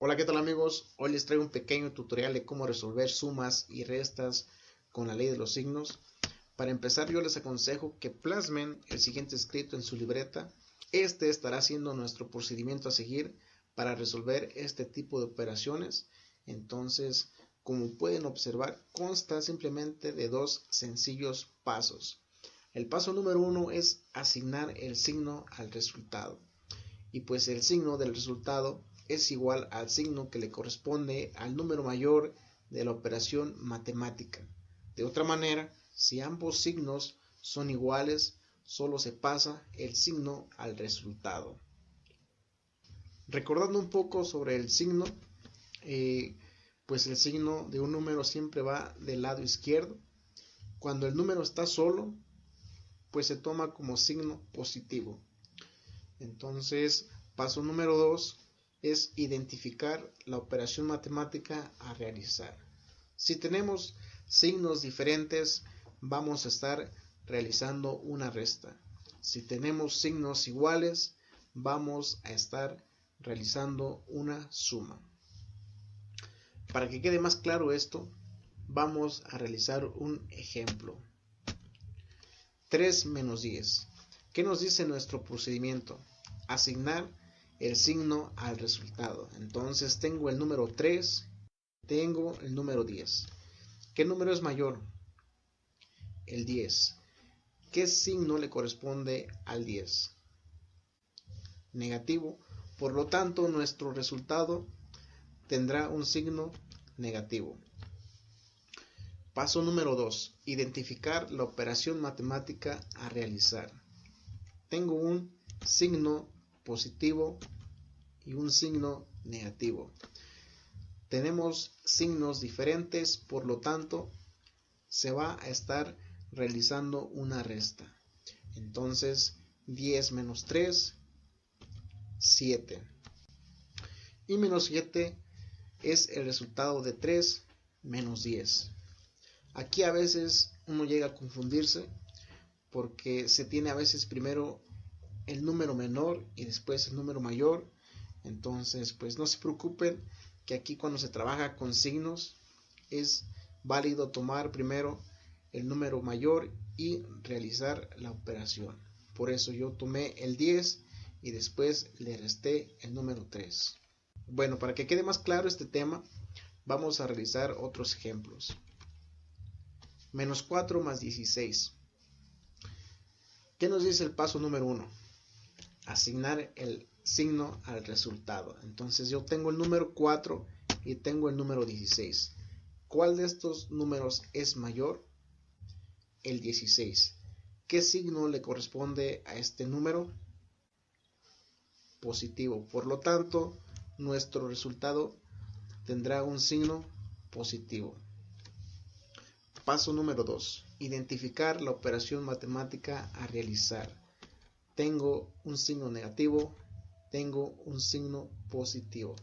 Hola, ¿qué tal amigos? Hoy les traigo un pequeño tutorial de cómo resolver sumas y restas con la ley de los signos. Para empezar, yo les aconsejo que plasmen el siguiente escrito en su libreta. Este estará siendo nuestro procedimiento a seguir para resolver este tipo de operaciones. Entonces, como pueden observar, consta simplemente de dos sencillos pasos. El paso número 1 es asignar el signo al resultado. Y pues el signo del resultado es igual al signo que le corresponde al número mayor de la operación matemática. De otra manera, si ambos signos son iguales, solo se pasa el signo al resultado. Recordando un poco sobre el signo, pues el signo de un número siempre va del lado izquierdo. Cuando el número está solo, pues se toma como signo positivo. Entonces, paso número 2 es identificar la operación matemática a realizar. Si tenemos signos diferentes, vamos a estar realizando una resta. Si tenemos signos iguales, vamos a estar realizando una suma. Para que quede más claro esto, vamos a realizar un ejemplo. 3 menos 10. ¿Qué nos dice nuestro procedimiento? Asignar el signo al resultado. Entonces tengo el número 3, tengo el número 10. ¿Qué número es mayor? El 10. ¿Qué signo le corresponde al 10? Negativo. Por lo tanto, nuestro resultado tendrá un signo negativo. Paso número 2. Identificar la operación matemática a realizar. Tengo un signo positivo y un signo negativo. Tenemos signos diferentes, por lo tanto, se va a estar realizando una resta. Entonces, 10 menos 3, 7. Y menos 7 es el resultado de 3 menos 10. Aquí a veces uno llega a confundirse porque se tiene a veces primero el número menor y después el número mayor. Entonces, pues no se preocupen, que aquí cuando se trabaja con signos es válido tomar primero el número mayor y realizar la operación. Por eso yo tomé el 10 y después le resté el número 3. Bueno, para que quede más claro este tema, vamos a realizar otros ejemplos. Menos 4 más 16. ¿Qué nos dice el paso número 1? Asignar el signo al resultado. Entonces yo tengo el número 4 y tengo el número 16. ¿Cuál de estos números es mayor? El 16. ¿Qué signo le corresponde a este número? Positivo. Por lo tanto, nuestro resultado tendrá un signo positivo. Paso número 2. Identificar la operación matemática a realizar. Tengo un signo negativo, tengo un signo positivo.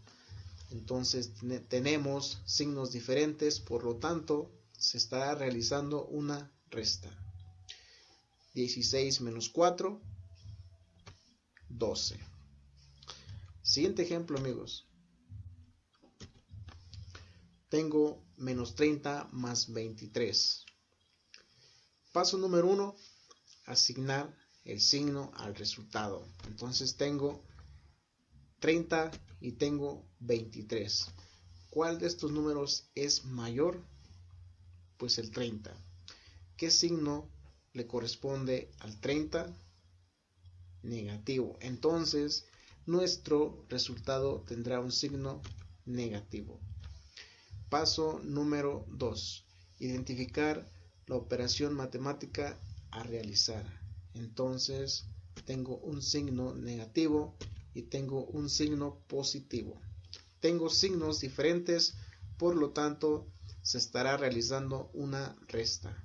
Entonces tenemos signos diferentes, por lo tanto se estará realizando una resta. 16 menos 4, 12. Siguiente ejemplo, amigos. Tengo menos 30 más 23. Paso número 1, asignar el signo al resultado. Entonces tengo 30 y tengo 23. ¿Cuál de estos números es mayor? Pues el 30. ¿Qué signo le corresponde al 30? Negativo. Entonces nuestro resultado tendrá un signo negativo. Paso número 2. Identificar la operación matemática a realizar. Entonces tengo un signo negativo y tengo un signo positivo. Tengo signos diferentes, por lo tanto se estará realizando una resta.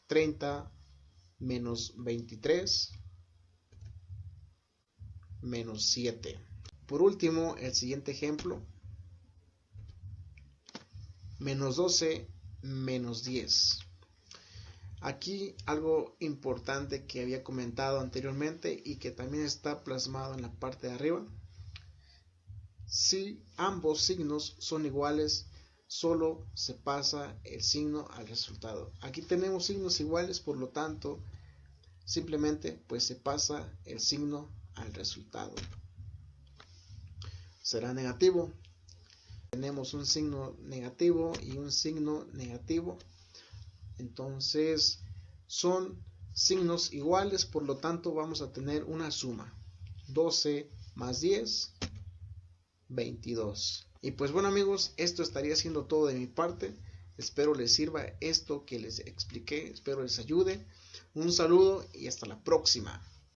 30 menos 23 menos 7. Por último, el siguiente ejemplo. Menos 12 menos 10. Aquí algo importante que había comentado anteriormente y que también está plasmado en la parte de arriba. Si ambos signos son iguales, solo se pasa el signo al resultado. Aquí tenemos signos iguales, por lo tanto, simplemente pues se pasa el signo al resultado. Será negativo. Tenemos un signo negativo y un signo negativo. Entonces son signos iguales, por lo tanto vamos a tener una suma. 12 más 10, 22. Y pues bueno amigos, esto estaría siendo todo de mi parte. Espero les sirva esto que les expliqué, espero les ayude. Un saludo y hasta la próxima.